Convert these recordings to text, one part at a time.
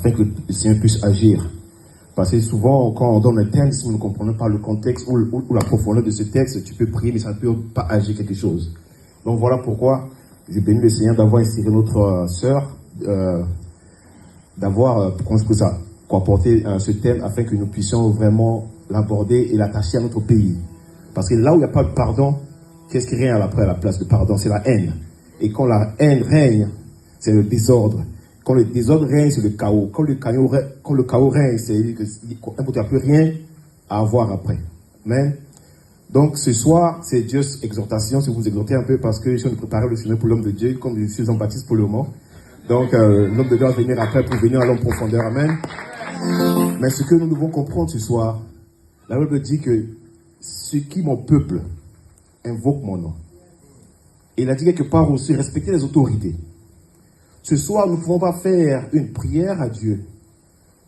afin que le Seigneur puisse agir. Parce que souvent, quand on donne un thème, si vous ne comprenez pas le contexte ou la profondeur de ce texte, tu peux prier, mais ça ne peut pas agir quelque chose. Donc voilà pourquoi je bénis le Seigneur d'avoir inspiré notre sœur, d'avoir apporté ce thème afin que nous puissions vraiment l'aborder et l'attacher à notre pays. Parce que là où il n'y a pas de pardon, qu'est-ce qui règne après à la place de pardon? C'est la haine. Et quand la haine règne, c'est le désordre. Quand le désordre règne, c'est le chaos. Quand le chaos règne, c'est qu'il n'y a plus rien à avoir après. Amen. Donc ce soir, c'est juste exhortation. Si vous exhortez un peu parce que je suis en train de préparer le chemin pour l'homme de Dieu, comme je suis Jean-Baptiste pour le moment. Donc l'homme de Dieu va venir après pour venir à l'homme profondeur. Amen. Mais ce que nous devons comprendre ce soir, la Bible dit que ce qui mon peuple invoque mon nom. Et il a dit quelque part aussi, respecter les autorités. Ce soir, nous ne pouvons pas faire une prière à Dieu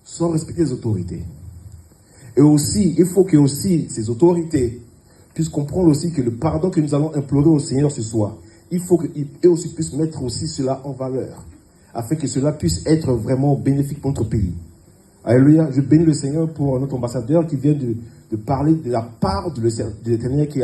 sans respecter les autorités. Et aussi, il faut que aussi ces autorités puissent comprendre aussi que le pardon que nous allons implorer au Seigneur ce soir, il faut qu'eux aussi puissent mettre aussi cela en valeur, afin que cela puisse être vraiment bénéfique pour notre pays. Alléluia. Je bénis le Seigneur pour notre ambassadeur qui vient de parler de la part de l'Éternel qui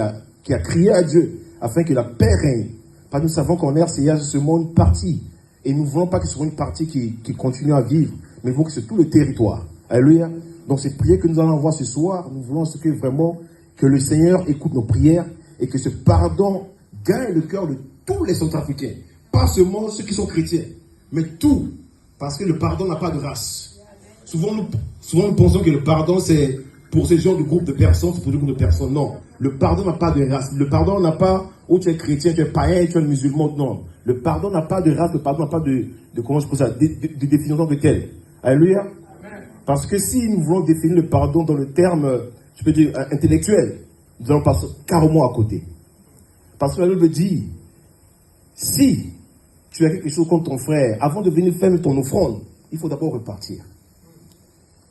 a crié à Dieu, afin que la paix règne. Parce que nous savons qu'en RCA, ce monde parti. Et nous ne voulons pas que ce soit une partie qui continue à vivre, mais nous voulons que c'est tout le territoire. Alléluia. Donc cette prière que nous allons avoir ce soir, nous voulons que vraiment que le Seigneur écoute nos prières et que ce pardon gagne le cœur de tous les Centrafricains. Pas seulement ceux qui sont chrétiens, mais tout. Parce que le pardon n'a pas de race. Souvent nous pensons que le pardon c'est pour ce genre de groupe de personnes, c'est pour des groupes de personnes. Non. Le pardon n'a pas de race. Le pardon n'a pas, tu es chrétien, tu es païen, tu es musulman. Non. Le pardon n'a pas de race, le pardon n'a pas de définition de telle. Alléluia. Parce que si nous voulons définir le pardon dans le terme, je peux dire, intellectuel, nous allons passer carrément à côté. Parce que la Bible dit, si tu as quelque chose contre ton frère, avant de venir faire ton offrande, il faut d'abord repartir.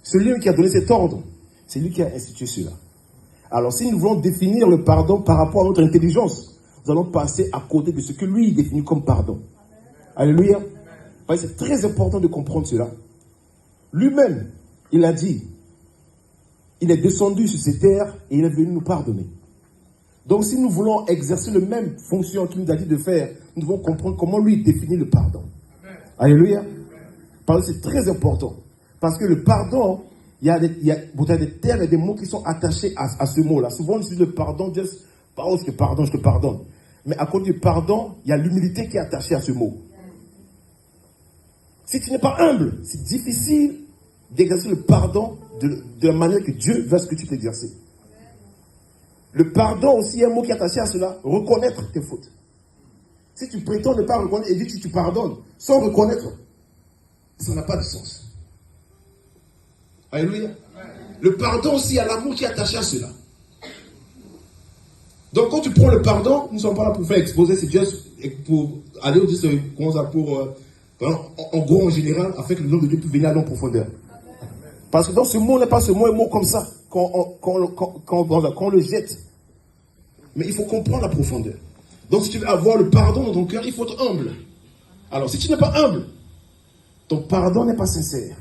Celui qui a donné cet ordre, c'est lui qui a institué cela. Alors si nous voulons définir le pardon par rapport à notre intelligence, nous allons passer à côté de ce que lui définit comme pardon. Alléluia. C'est très important de comprendre cela. Lui-même, il a dit, il est descendu sur ces terres et il est venu nous pardonner. Donc si nous voulons exercer la même fonction qu'il nous a dit de faire, nous devons comprendre comment lui définit le pardon. Alléluia. Parce que c'est très important. Parce que le pardon, il y a des termes et des mots qui sont attachés à ce mot-là. Souvent on utilise le pardon, juste, je te pardonne. Mais à cause du pardon, il y a l'humilité qui est attachée à ce mot. Si tu n'es pas humble, c'est difficile d'exercer le pardon de la manière que Dieu veut que tu t'exerces. Le pardon aussi est un mot qui est attaché à cela, reconnaître tes fautes. Si tu prétends ne pas reconnaître et dis que tu pardonnes sans reconnaître, ça n'a pas de sens. Alléluia. Le pardon aussi, il y a l'amour qui est attaché à cela. Donc quand tu prends le pardon, nous ne sommes pas là pour faire exposer, c'est juste pour aller au-dessus en gros, en général, afin que le nom de Dieu puisse venir à en profondeur. Parce que dans ce mot, n'est pas ce mot comme ça, quand on le jette. Mais il faut comprendre la profondeur. Donc si tu veux avoir le pardon dans ton cœur, il faut être humble. Alors si tu n'es pas humble, ton pardon n'est pas sincère.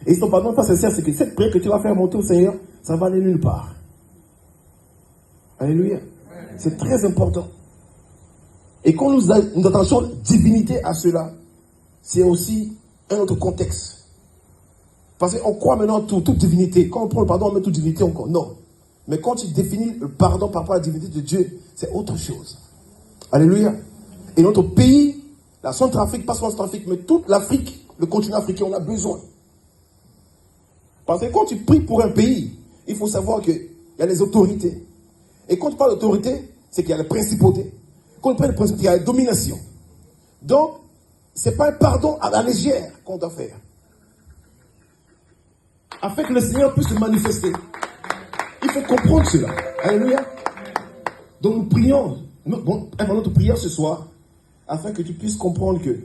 Et si ton pardon n'est pas sincère, c'est que cette prière que tu vas faire monter au Seigneur, ça va aller nulle part. Alléluia. C'est très important. Et quand nous attachons divinité à cela, c'est aussi un autre contexte. Parce qu'on croit maintenant toute divinité. Quand on prend le pardon, on met toute divinité encore. Non. Mais quand tu définis le pardon par rapport à la divinité de Dieu, c'est autre chose. Alléluia. Et notre pays, la Centrafrique, pas seulement Centrafrique, mais toute l'Afrique, le continent africain, on a besoin. Parce que quand tu pries pour un pays, il faut savoir qu'il y a les autorités. Et quand tu parles d'autorité, c'est qu'il y a les principautés. Quand tu parles de principauté, il y a la domination. Donc, ce n'est pas un pardon à la légère qu'on doit faire. Afin que le Seigneur puisse se manifester. Il faut comprendre cela. Alléluia. Donc nous prions, notre prière ce soir, afin que tu puisses comprendre que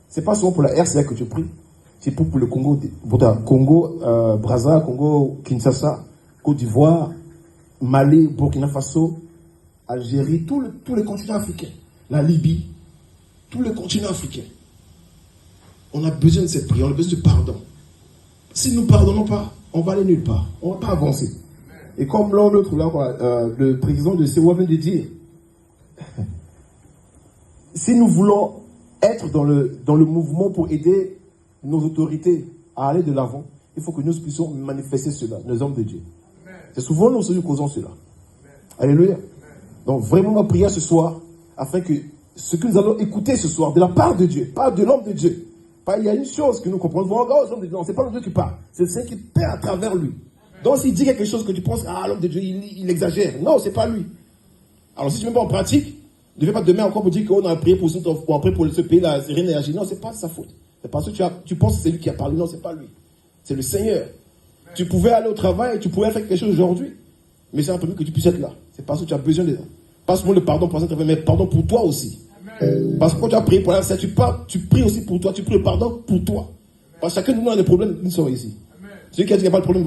ce n'est pas seulement pour la RCA que tu pries, c'est pour le Congo, Brazza, Congo, Kinshasa, Côte d'Ivoire, Mali, Burkina Faso, Algérie, tout le continent africain, la Libye, tout le continent africain. On a besoin de cette prière, on a besoin de pardon. Si nous ne pardonnons pas, on va aller nulle part. On ne va pas avancer. Et comme l'un l'autre, là, le président de CEWA vient de dire, si nous voulons être dans le mouvement pour aider nos autorités à aller de l'avant, il faut que nous puissions manifester cela, nos hommes de Dieu. C'est souvent nous qui causons cela. Alléluia. Donc vraiment ma prière ce soir, afin que ce que nous allons écouter ce soir, de la part de Dieu, pas de l'homme de Dieu. Il y a une chose que nous comprenons, non, c'est pas l'homme de Dieu qui parle, c'est le Seigneur qui parle à travers lui. Donc s'il dit quelque chose que tu penses, l'homme de Dieu, il exagère. Non, c'est pas lui. Alors si tu ne mets pas en pratique, ne viens pas demain encore pour dire qu'on a prié pour ce pays-là, rien n'a agi. Non, c'est pas de sa faute. C'est parce que tu penses que c'est lui qui a parlé. Non, c'est pas lui. C'est le Seigneur. Tu pouvais aller au travail, tu pouvais faire quelque chose aujourd'hui. Mais c'est un peu mieux que tu puisses être là. C'est parce que tu as besoin de ça. Pas seulement le pardon pour ça, mais pardon pour toi aussi. Parce que quand tu as prié pour la tu pries aussi pour toi, tu pries le pardon pour toi. Parce que chacun de nous a des problèmes, nous sommes ici. Celui qui a dit qu'il n'y a pas de problème,